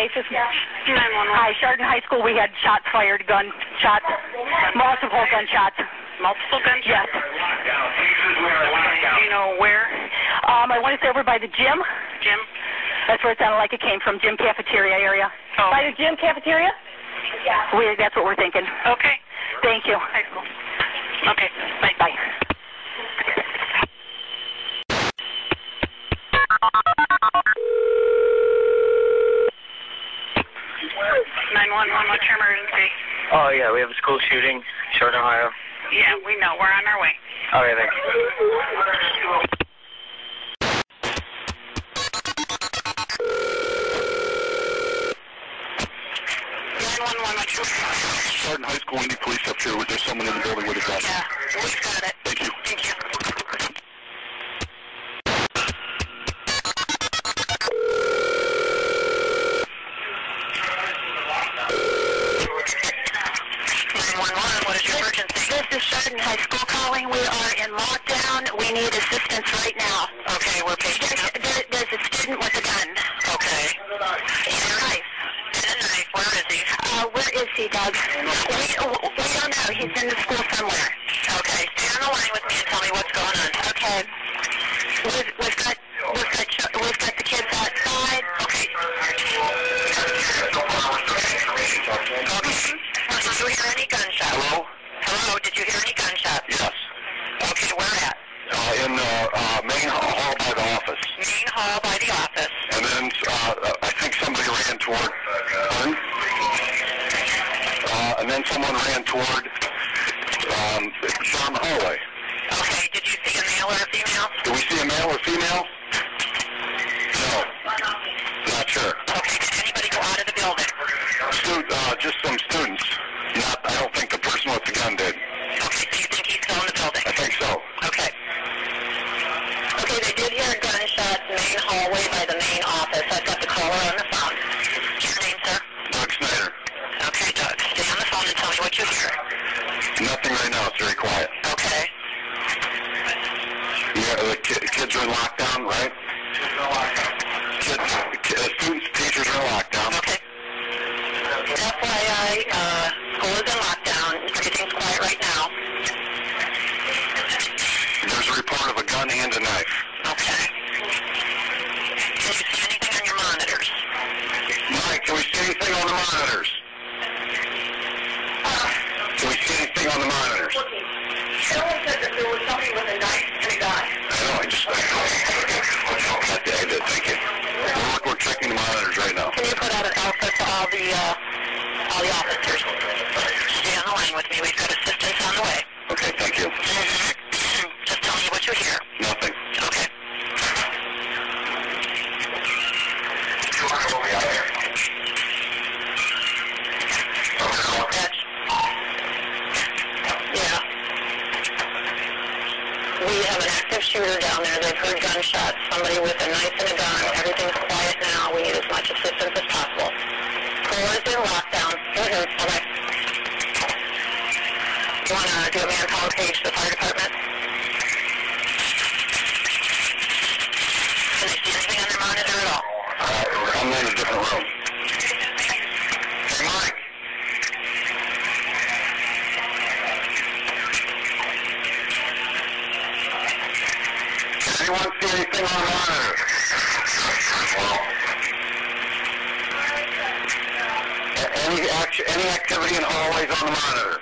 basis? 911. Hi, Chardon High School. We had shots fired, gunshots, multiple gunshots. Multiple gunshots? Yes. Do you know where? I want to say over by the gym. Gym? That's where it sounded like it came from, gym cafeteria area. Oh. By the gym cafeteria? Yeah. That's what we're thinking. Okay. Thank you. High school. Okay. Bye. Bye. 911, what's your emergency? Oh, yeah, we have a school shooting, Chardon, Ohio. Yeah, we know. We're on our way. Okay, thanks. 911, what's your Chardon High School, we need police up here. There's someone in the building with a gun. Yeah, we've got it. Thank you. Thank you. What is your emergency? This is Chardon High School calling. We are in lockdown. We need assistance right now. Okay, we're paging up. There's a student with a gun. Okay. And a knife. And a knife. Where is he? Where is he, Doug? We don't know. He's in the school somewhere. Okay, stay on the line with me and tell me what's going on. Okay. We've got the kids outside. Okay. Did you hear any gunshots? Hello? Hello, did you hear any gunshots? Yes. Okay, where at? In the main hall by the office. Main hall by the office. And then I think somebody ran toward, and then someone ran toward down the hallway. Okay, did you see a male or a female? Do we see a male or female? No. Not sure. Okay, did anybody go out of the building? Just some students. I don't think the person with the gun did. Okay, so you think he's still in the building? I think so. Okay. Okay, they did hear a gunshot main hallway by the main office. I've got the caller on the phone. Your name, sir? Doug Snyder. Okay, Doug. Stay on the phone and tell me what you hear. Nothing right now. It's very quiet. Okay. Yeah, the kids are in lockdown, right? Students, teachers are in lockdown. Okay. FYI, school is in lockdown. Everything's quiet right now. There's a report of a gun and a knife. Okay. Can you see anything on your monitors? Mike, can we see anything on the monitors? Can we see anything on the monitors? Someone said that there was somebody with a knife and a gun. I know, I did, thank you. We're checking the monitors right now. Can you put out an alpha to all the officers? Stay on the line with me. We've got assistance on the way. Okay, thank you. Just tell me what you hear. Nothing. Okay. Yeah. We have an active shooter down there. They've heard gunshots. Somebody with a knife and a gun. Everything's quiet now. We need as much assistance as possible. Floor is in lockdown. Bye-bye. You want to do a manpower page to the fire department? Can they see anything on their monitor at all? I'm in a different room. Hey, Mike. Can anyone see anything on the monitor? Any activity in hallways on the monitor?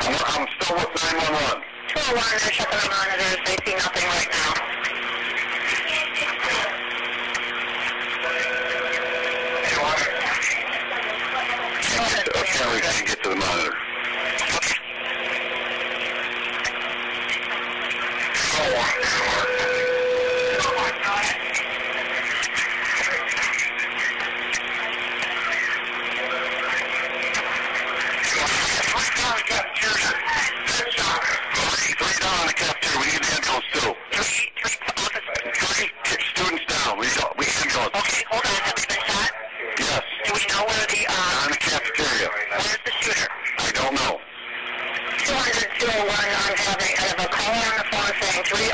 I'm still with 911. 201, they're checking the monitors. They see nothing right now. Okay, we can't get to the monitor. Three down in the cafeteria. We need handcuffs too. Three students down. We handcuffs. Okay, hold on. Have they been shot? Yes. Do we know where the, In the cafeteria. where's the shooter? I don't know. 200, 201, I have a caller on the phone saying three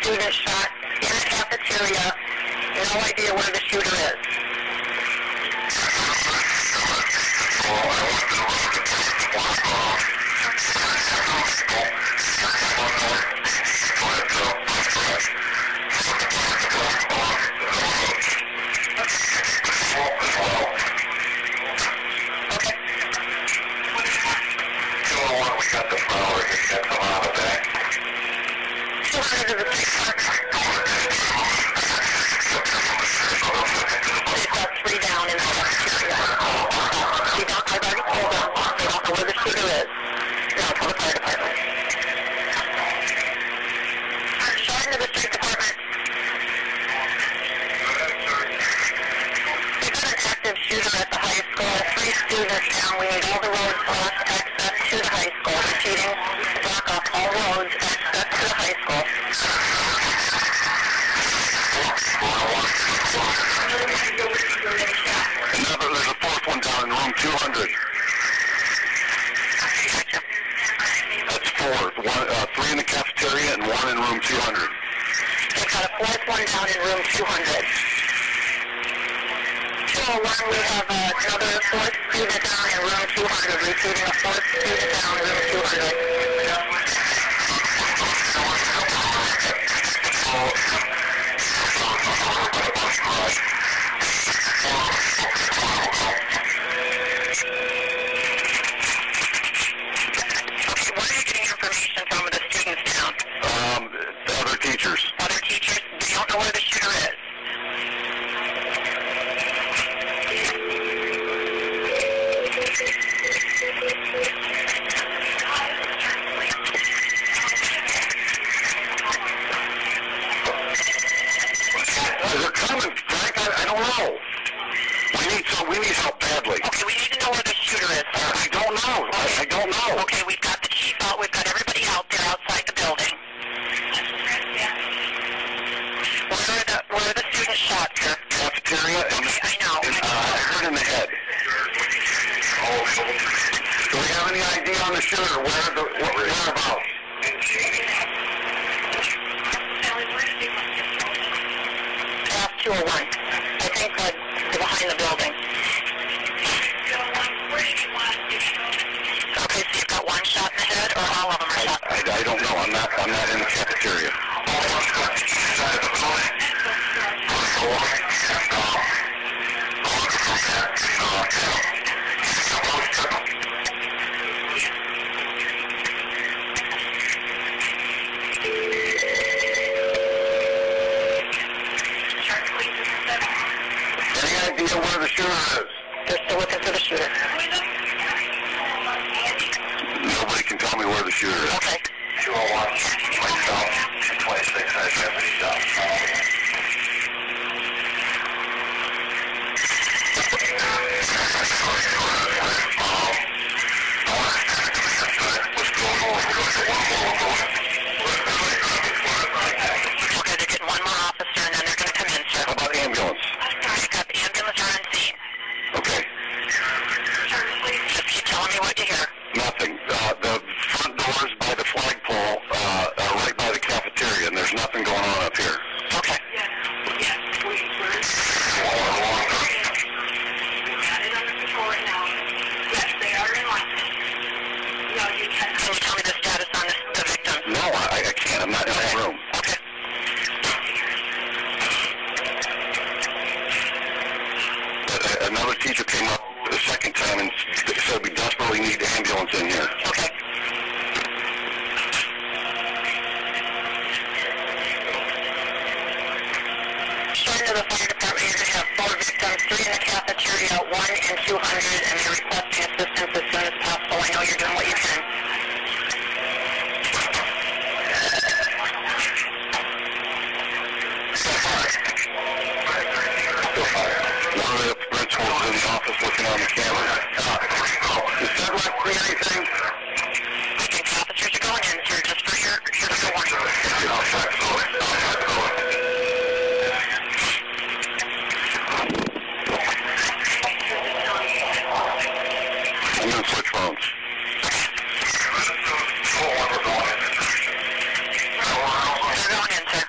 students shot in the cafeteria. No idea where the shooter is. fourth. Three in the cafeteria and one in room 200. They've got a fourth one down in room 200. 201, we have another fourth student down in room 200, receiving a fourth student down in room 200. Okay, where are you getting information from with the students down? Other teachers. Other teachers, they don't know where the shooter is. They're coming, Frank. I don't know. We need help badly. Okay, we need to know where the shooter is. I don't know. I don't know. Okay, we've got the chief out. We've got everybody out there outside the building. Where are the students shot, sir? Cafeteria and, okay, I know. And I heard in the head. Do we have any idea on the shooter? Whereabouts? Past 201. I think they're behind the building. Okay, so you've got one shot in the head, or all of them are shot? I don't know. I'm not in the cafeteria. Any idea where the shooter is? They're still looking for the shooter. Nobody can tell me where the shooter is. Okay. 201, myself, 226, I have any stuff. Okay, they're getting one more officer, and then they're going to come in, sir. How about ambulance? We've got the ambulance are on scene. Okay. Just keep telling me what you hear. Nothing. The front doors by the flagpole are right by the cafeteria, and there's nothing going on up here. Okay. Can you tell me the status on the victim? No, I can't. I'm not in that room. Okay. Another teacher came up the second time and said we desperately need the ambulance in here. Okay. Showing to the fire department, you're going to have 4 victims, 3 in the cafeteria, 1 in 200, and they're requesting assistance as soon as possible. I know you're doing what you can. One of the principals in the office looking on the camera. Does that like see anything? I think the officers are going in, sir, just for your warning. I'm going to switch phones. They're going in, sir.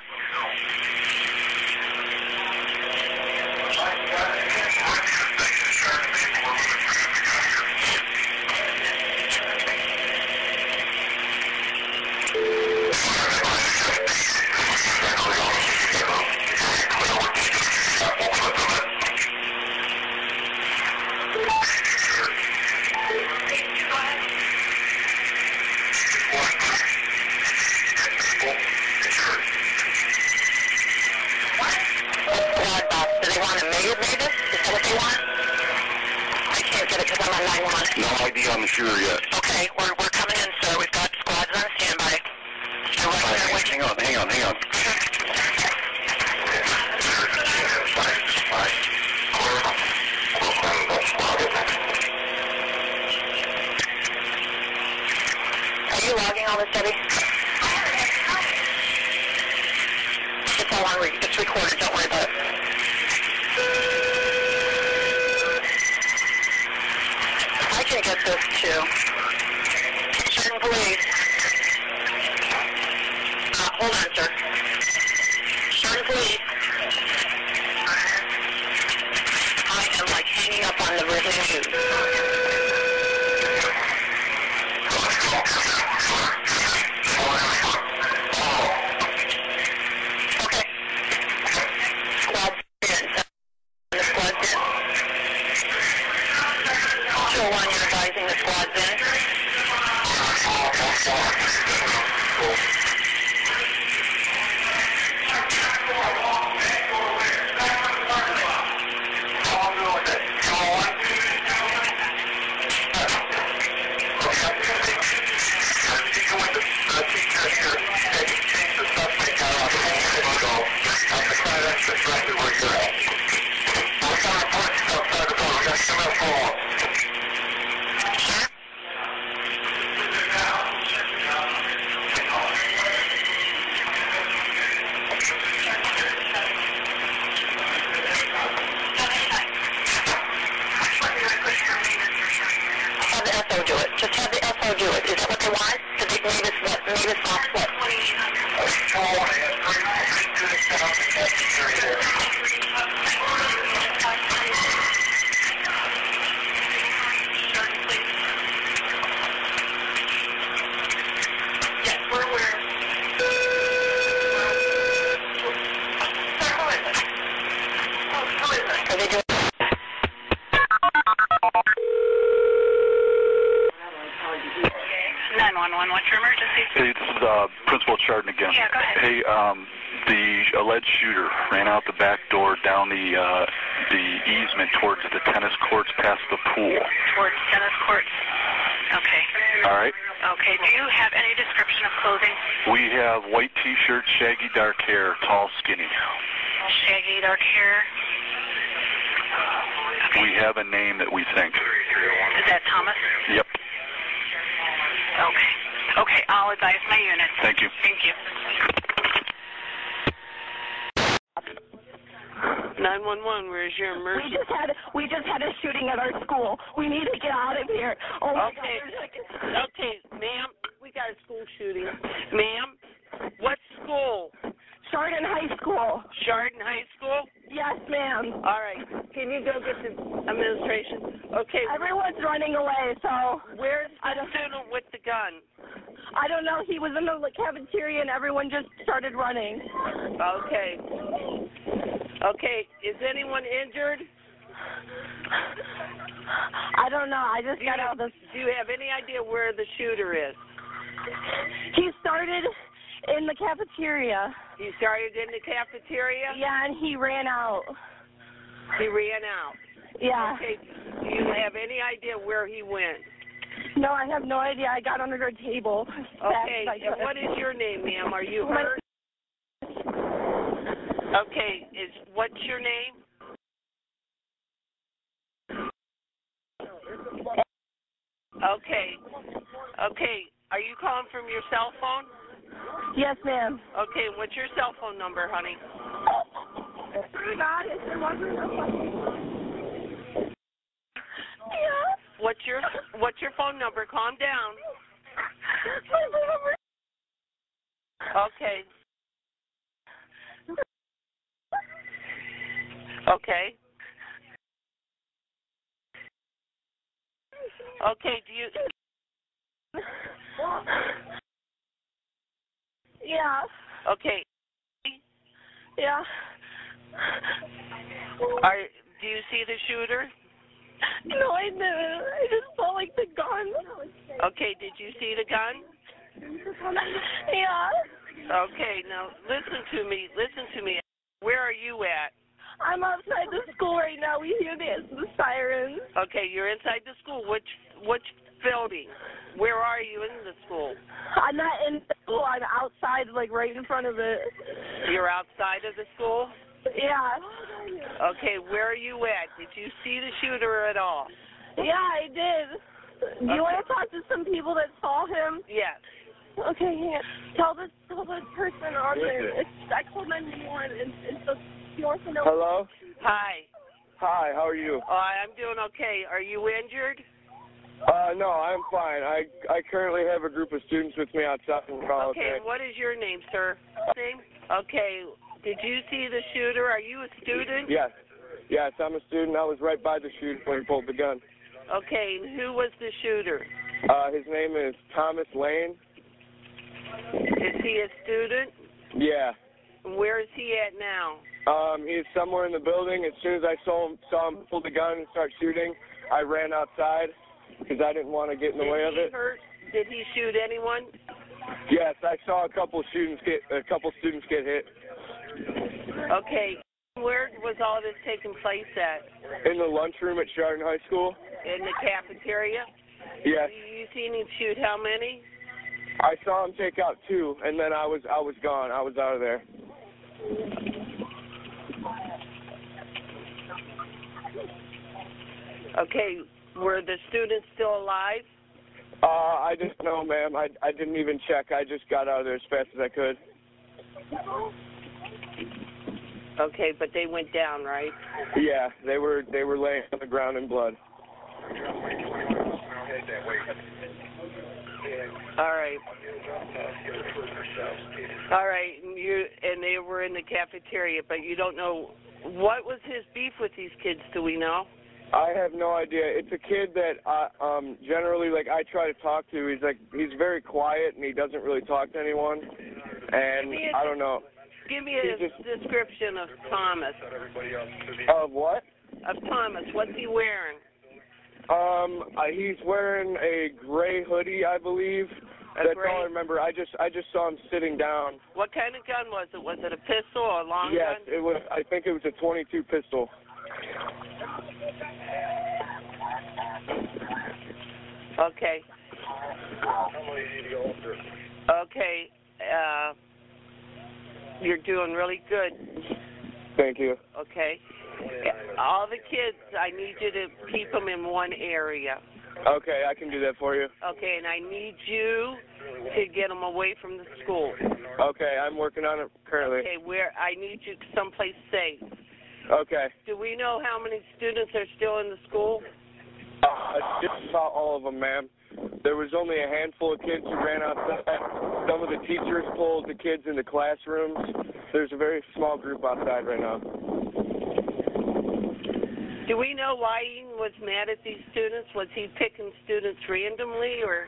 No ID on the shooter yet. Okay, we're coming in, sir. We've got squads on standby. You're right there waiting. Hang on. Are you logging all this, Debbie? It's all on. It's recorded. Don't worry about it. I can get this too. Chardon police. Hold on, sir. Chardon police. I am like hanging up on the review. Okay. Squad's in. The squad's in. 201, you're advising the squad's in. Do it. Just have the SO do it. Is that what they want? Did they need us what? Need us off what? Yes, we're aware. Who is it? Are they doing? 911, what's your emergency? Hey, this is Principal Chardon again. Yeah, go ahead. Hey, the alleged shooter ran out the back door down the easement towards the tennis courts past the pool. Towards tennis courts. Okay. All right. Okay, do you have any description of clothing? We have white T-shirt, shaggy dark hair, tall, skinny. Shaggy dark hair. Okay. We have a name that we think. Is that Thomas? Yep. Okay. Okay, I'll advise my unit. Thank you. Thank you. 911, where's your emergency? We just had a shooting at our school. We need to get out of here. Oh my Okay. God. Okay, ma'am, we got a school shooting. Ma'am, what school? Chardon High School. Chardon High School? Yes, ma'am. All right. Can you go get the administration? Okay. Everyone's running away, so Where's the student with the gun? I don't know. He was in the cafeteria, and everyone just started running. Okay. Okay. Is anyone injured? I don't know. I just got out of Do you have any idea where the shooter is? He started in the cafeteria. He started in the cafeteria? Yeah, and he ran out. He ran out. Yeah. Okay. Do you have any idea where he went? No, I have no idea. I got under a table. Okay. And what is your name, ma'am? Are you hurt? Okay. What's your name? Okay. Okay. Are you calling from your cell phone? Yes, ma'am. Okay. What's your cell phone number, honey? Yeah. What's your phone number? Calm down. Okay. Okay. Okay, do you... Yeah. Okay. Yeah. Do you see the shooter? No, I didn't. I just saw, like, the gun. Okay, did you see the gun? Yeah. Okay, now, listen to me. Where are you at? I'm outside the school right now. We hear the sirens. Okay, you're inside the school. Which building? Where are you in the school? I'm not in the school. I'm outside, like, right in front of it. You're outside of the school? Yeah. Okay, where are you at? Did you see the shooter at all? Yeah, I did. Do you want to talk to some people that saw him? Yes. Okay, yeah. Tell this person on there. I called 911 and so he wants to know. Hello? Hi. Hi, how are you? I'm doing okay. Are you injured? No, I'm fine. I currently have a group of students with me outside. Okay, what is your name, sir? Name? Okay, did you see the shooter? Are you a student? Yes. Yes, I'm a student. I was right by the shooter when he pulled the gun. Okay, and who was the shooter? His name is Thomas Lane. Is he a student? Yeah. Where is he at now? He's somewhere in the building. As soon as I saw him pull the gun and start shooting, I ran outside because I didn't want to get in the way of it. Did he shoot anyone? Yes, I saw a couple students get hit. Okay. Where was all this taking place at? In the lunchroom at Chardon High School. In the cafeteria? Yes. You seen him shoot how many? I saw him take out 2, and then I was gone. I was out of there. Okay. Were the students still alive? I didn't know, ma'am. I didn't even check. I just got out of there as fast as I could. Okay, but they went down, right? Yeah, they were laying on the ground in blood. All right. All right, and they were in the cafeteria, but you don't know what was his beef with these kids. Do we know? I have no idea. It's a kid that generally, like, I try to talk to. He's very quiet and he doesn't really talk to anyone. And I don't know. Give me a description of Thomas. Of what? Of Thomas. What's he wearing? He's wearing a gray hoodie, I believe. That's all I remember. I just saw him sitting down. What kind of gun was it? Was it a pistol or a long gun? Yes, it was. I think it was a .22 pistol. Okay. Okay. You're doing really good. Thank you. Okay. All the kids, I need you to keep them in one area. Okay, I can do that for you. Okay, and I need you to get them away from the school. Okay, I'm working on it currently. Okay, I need you someplace safe. Okay. Do we know how many students are still in the school? Just about all of them, ma'am. There was only a handful of kids who ran outside. Some of the teachers pulled the kids into classrooms. There's a very small group outside right now. Do we know why Eden was mad at these students? Was he picking students randomly, or?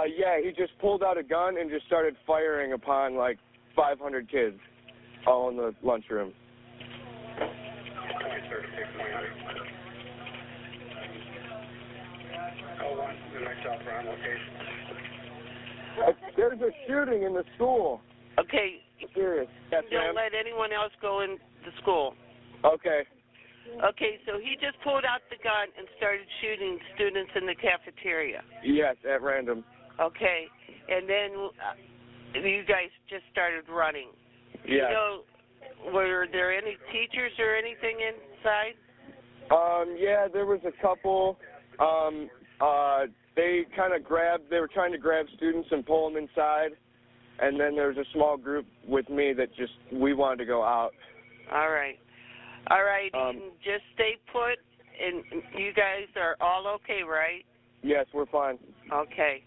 Yeah, he just pulled out a gun and just started firing upon like 500 kids, all in the lunchroom. There's a shooting in the school. Okay. Serious. Yes, don't let anyone else go in the school. Okay. Okay, so he just pulled out the gun and started shooting students in the cafeteria. Yes, at random. Okay, and then you guys just started running. Yeah. You know, were there any teachers or anything inside? Yeah, there was a couple. They were trying to grab students and pull them inside. And then there was a small group with me that we wanted to go out. All right. All right, Eden, just stay put, and you guys are all okay, right? Yes, we're fine. Okay.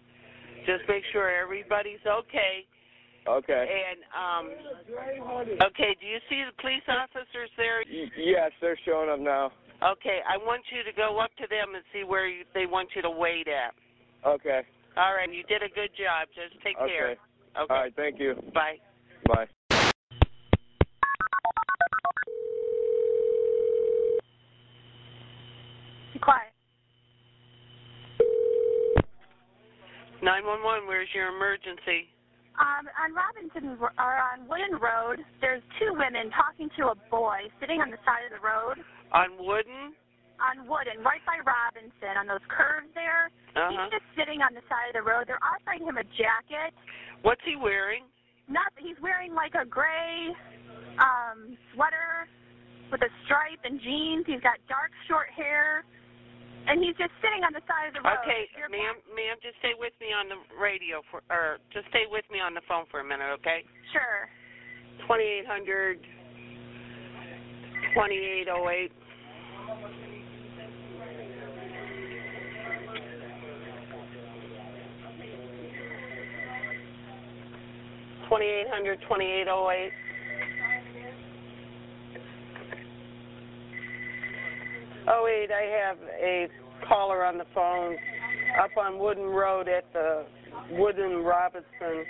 Just make sure everybody's okay. Okay. And, okay, do you see the police officers there? Yes, they're showing up now. Okay, I want you to go up to them and see where they want you to wait at. Okay. All right, you did a good job. Just take care. Okay. Okay. All right, thank you. Bye. Bye. Be quiet. 911, where's your emergency? On Wooden Road, there's 2 women talking to a boy sitting on the side of the road. On Wooden? On Wooden, right by Robinson, on those curves there. He's just sitting on the side of the road. They're offering him a jacket. What's he wearing? Nothing. He's wearing like a gray sweater with a stripe and jeans. He's got dark, short hair. And he's just sitting on the side of the road. Okay, ma'am, just stay with me on the radio or just stay with me on the phone for a minute, okay? Sure. 2800 2808. 2800, 2808. Oh, wait, I have a caller on the phone up on Wooden Road at the Wooden Robinson.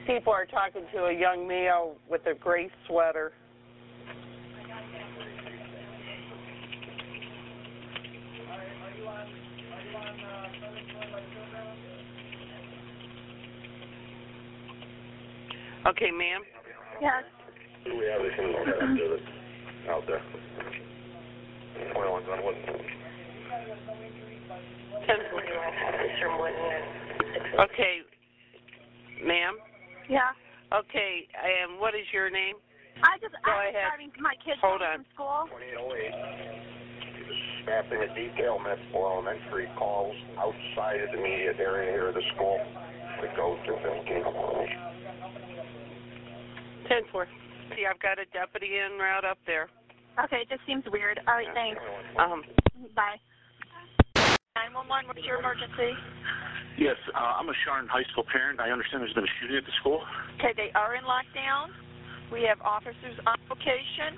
People are talking to a young male with a gray sweater. Okay, ma'am. Yes. Do we have anything out there? 21's on Wooden. Okay, ma'am. Yeah. Okay, and what is your name? I was Go ahead. driving my kids Hold home on. from school. 2808. Staffing a detail met for elementary calls outside of the immediate area here of the school. We go to 15. 10-4. See, I've got a deputy en route up there. Okay, it just seems weird. All right, thanks. Bye. 911, what's your emergency? Yes, I'm a Chardon High School parent. I understand there's been a shooting at the school. Okay, they are in lockdown. We have officers on location,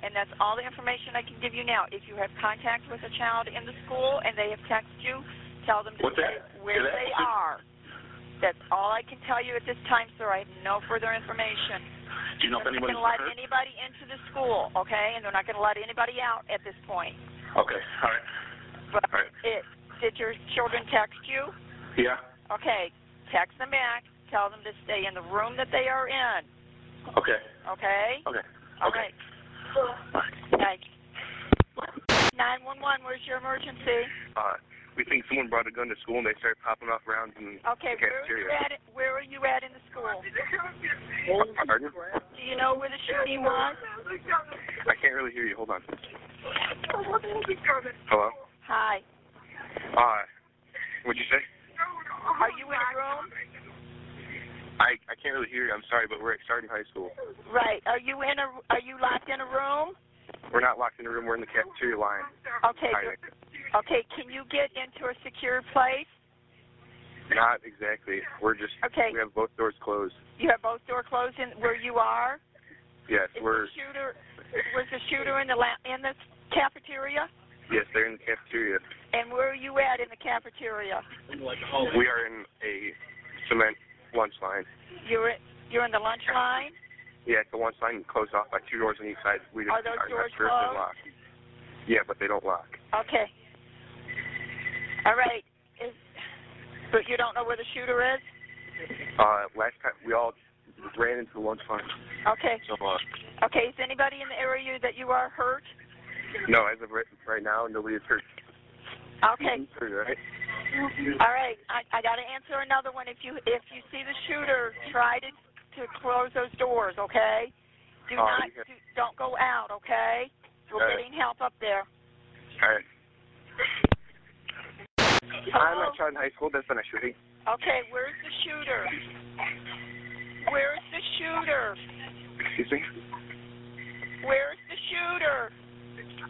and that's all the information I can give you now. If you have contact with a child in the school and they have texted you, tell them to say where they are. That's all I can tell you at this time, sir. I have no further information. Do you know if anybody's They're not going to let hurt? anybody into the school, okay? And they're not going to let anybody out at this point. Okay, all right. But All right. did your children text you? Yeah. Okay, text them back. Tell them to stay in the room that they are in. Okay. Okay? Okay. All Okay. right. Thanks. 911, where's your emergency? We think someone brought a gun to school and they started popping off rounds in Okay, the cafeteria. where are you at in the school? Pardon? Do you know where the shooting was? I can't really hear you. Hold on. Hello? Hi. What'd you say? Are you in a room? I can't really hear you. I'm sorry, but we're at Chardon High School. Right. Are you locked in a room? We're not locked in a room. We're in the cafeteria line. Okay. Okay, can you get into a secure place? Not exactly. We're just, Okay. we have both doors closed. You have both doors closed in where you are? Yes, Was the shooter in the cafeteria? Yes, they're in the cafeteria. And where are you at in the cafeteria? We are in a cement lunch line. You're in the lunch line? Yeah, it's the lunch line closed off by two doors on each side. We Are those not doors sure if they're closed? locked. Yeah, but they don't lock. Okay. All right. But you don't know where the shooter is? Last time we all ran into the lunch line. Okay. So, Okay, is anybody in the area that you are hurt? no, as of right now, nobody is hurt. Okay. Right? All right. I got to answer another one. If you see the shooter, try to close those doors, okay? Don't go out, okay? We're getting help up there. All right. I'm Hello? at Chardon High School. There's been a shooting. Okay, where's the shooter? Where's the shooter? Excuse me? Where's the shooter?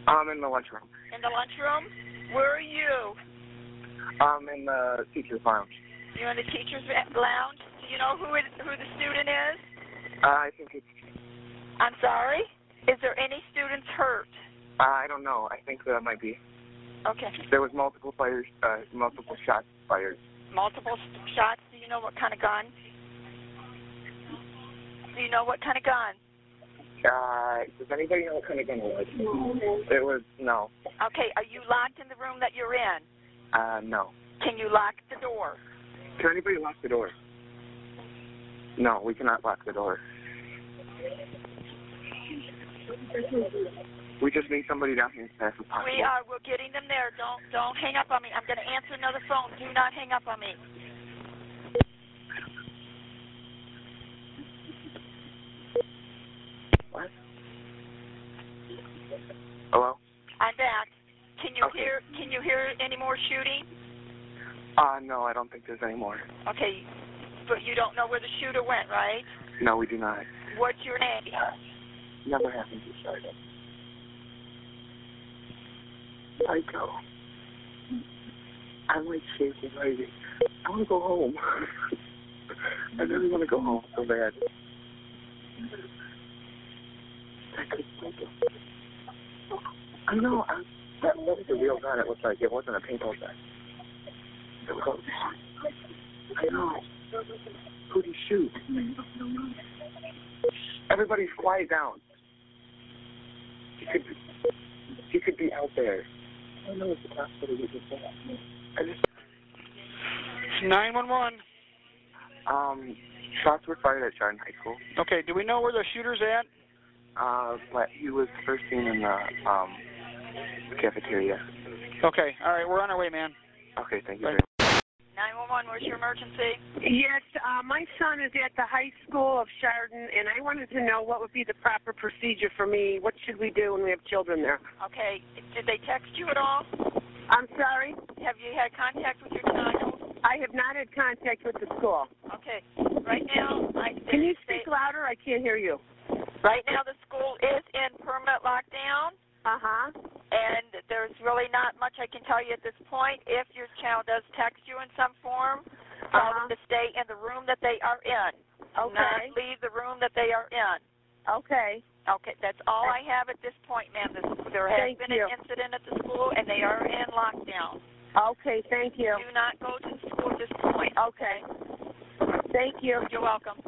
I'm in the lunchroom. In the lunchroom? Where are you? I'm in the teacher's lounge. You're in the teacher's lounge? Do you know who the student is? I think it's... I'm sorry? Is there any students hurt? I don't know. I think that might be. Okay. There was multiple shots fired. Multiple shots? Do you know what kind of gun? Do you know what kind of gun? Does anybody know what kind of gun it was? It was, no. Okay, are you locked in the room that you're in? No. Can you lock the door? Can anybody lock the door? No, we cannot lock the door. We just need somebody down here as fast as possible. We're getting them there. Don't hang up on me. I'm going to answer another phone. Do not hang up on me. What? Hello? I'm back. Can you Okay. hear any more shooting? No, I don't think there's any more. Okay, but you don't know where the shooter went, right? No, we do not. What's your name? Never happened to Chardon. Psycho. I'm like shaking, lady. I want to go home. I really want to go home so bad. I know. That was a real gun. It looked like it wasn't a paintball gun. It was. I know. Who'd he shoot? Everybody's quiet down. He could be out there. I don't know if the hospital was just that. 911. Shots were fired at Chardon High School. Okay, do we know where the shooter's at? But he was first seen in the cafeteria. Okay, all right, we're on our way, man. Okay, thank you. 911, where's your emergency? Yes, my son is at the high school of Chardon, and I wanted to know what would be the proper procedure for me. What should we do when we have children there? Okay, did they text you at all? I'm sorry? Have you had contact with your child? I have not had contact with the school. Okay, right now, Can you speak louder? I can't hear you. Right now, the school is in permanent lockdown. Uh-huh. And there's really not much I can tell you at this point. If your child does text you in some form, tell them to stay in the room that they are in. Okay. Not leave the room that they are in. Okay. Okay, that's all I have at this point, ma'am. There has been an incident at the school, and they are in lockdown. Okay, thank you. Do not go to the school at this point. Okay. Thank you. You're welcome.